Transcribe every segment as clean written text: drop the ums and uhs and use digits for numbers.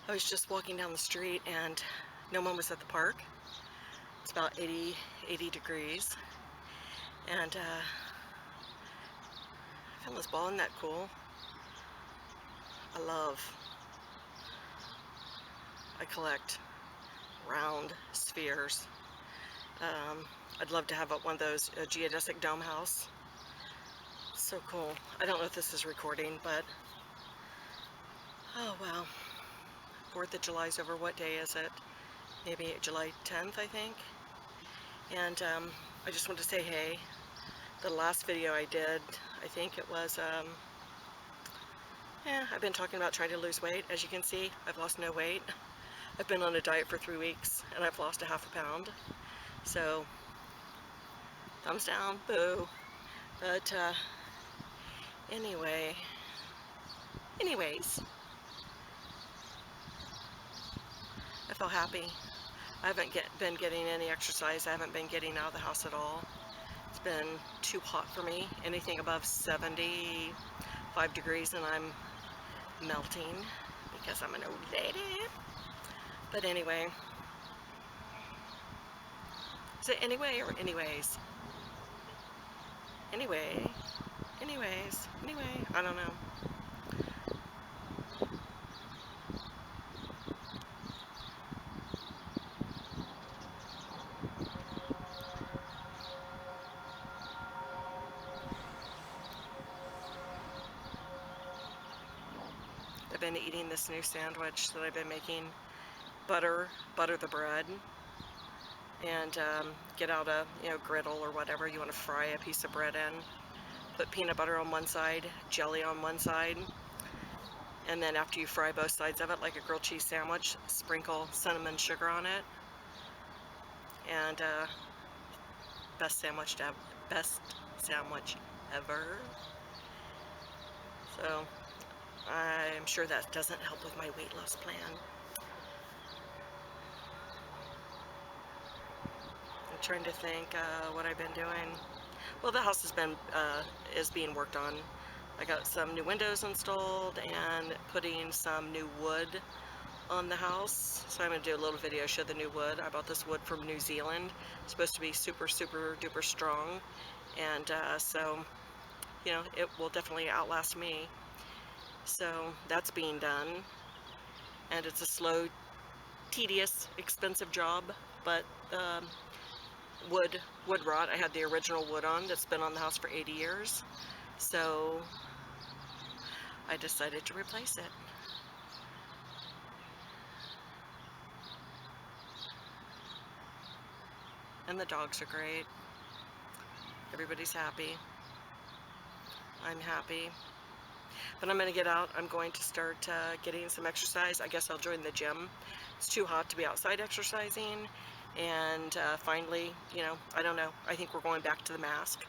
I was just walking down the street and no one was at the park. It's about 80 degrees. And I found this ball. Isn't that cool? I collect round spheres. I'd love to have one of those, a geodesic dome house. So cool. I don't know if this is recording, but oh well. 4th of July's over. What day is it? Maybe July 10th, I think. And I just wanted to say hey. The last video I did, I think it was, I've been talking about trying to lose weight. As you can see, I've lost no weight. I've been on a diet for 3 weeks and I've lost a half a pound. So, thumbs down, boo. But, anyways, I feel happy. I haven't been getting any exercise. I haven't been getting out of the house at all. It's been too hot for me. Anything above 75 degrees and I'm melting because I'm an old lady. But anyway. Is it anyway or anyways? Anyway. Anyway. I don't know. I've been eating this new sandwich that I've been making. Butter the bread, and get out a griddle or whatever you want to fry a piece of bread in. Put peanut butter on one side, jelly on one side, and then after you fry both sides of it like a grilled cheese sandwich, sprinkle cinnamon sugar on it, and best sandwich ever. So I'm sure that doesn't help with my weight loss plan. I'm trying to think what I've been doing. Well, the house is being worked on. I got some new windows installed and putting some new wood on the house. So I'm going to do a little video, show the new wood. I bought this wood from New Zealand. It's supposed to be super duper strong. And so, it will definitely outlast me. So that's being done. And it's a slow, tedious, expensive job. But wood rot. I had the original wood on that's been on the house for 80 years. So I decided to replace it. And the dogs are great. Everybody's happy. I'm happy. But I'm going to get out. I'm going to start getting some exercise. I guess I'll join the gym. It's too hot to be outside exercising. And finally, I don't know. I think we're going back to the mask.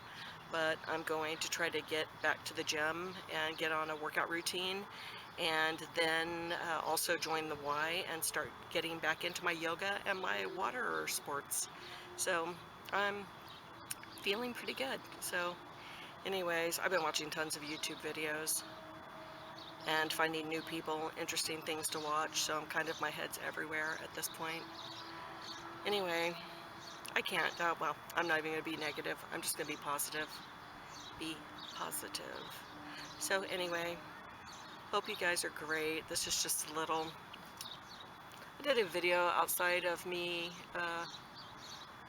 But I'm going to try to get back to the gym and get on a workout routine. And then also join the Y and start getting back into my yoga and my water sports. So I'm feeling pretty good. So anyways, I've been watching tons of YouTube videos and finding new people, interesting things to watch. So my head's everywhere at this point. Anyway, I can't, well, I'm not even going to be negative. I'm just going to be positive. Be positive. So anyway, hope you guys are great. This is just a little, I did a video outside of me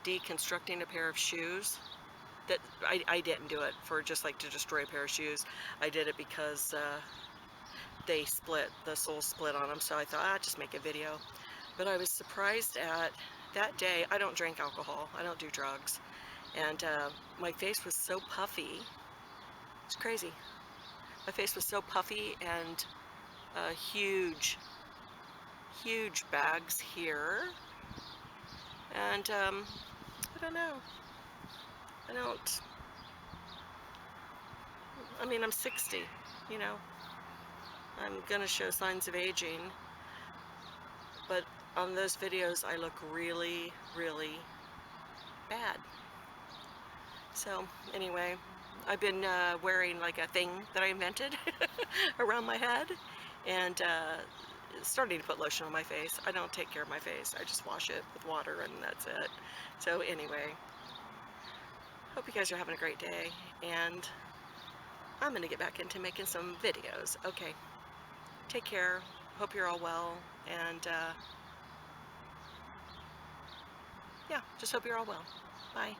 deconstructing a pair of shoes. That I didn't do it for just like to destroy a pair of shoes. I did it because they split, the sole split on them, so I thought I'd just make a video. But I was surprised at that day. I don't drink alcohol, I don't do drugs, and my face was so puffy. It's crazy. My face was so puffy and huge bags here, and I don't know. I mean, I'm 60, I'm gonna show signs of aging, but on those videos I look really bad. So anyway, I've been wearing like a thing that I invented around my head, and starting to put lotion on my face. I don't take care of my face. I just wash it with water and that's it. So anyway, hope you guys are having a great day, and I'm gonna get back into making some videos. Okay, take care. Hope you're all well, and yeah, just hope you're all well. Bye.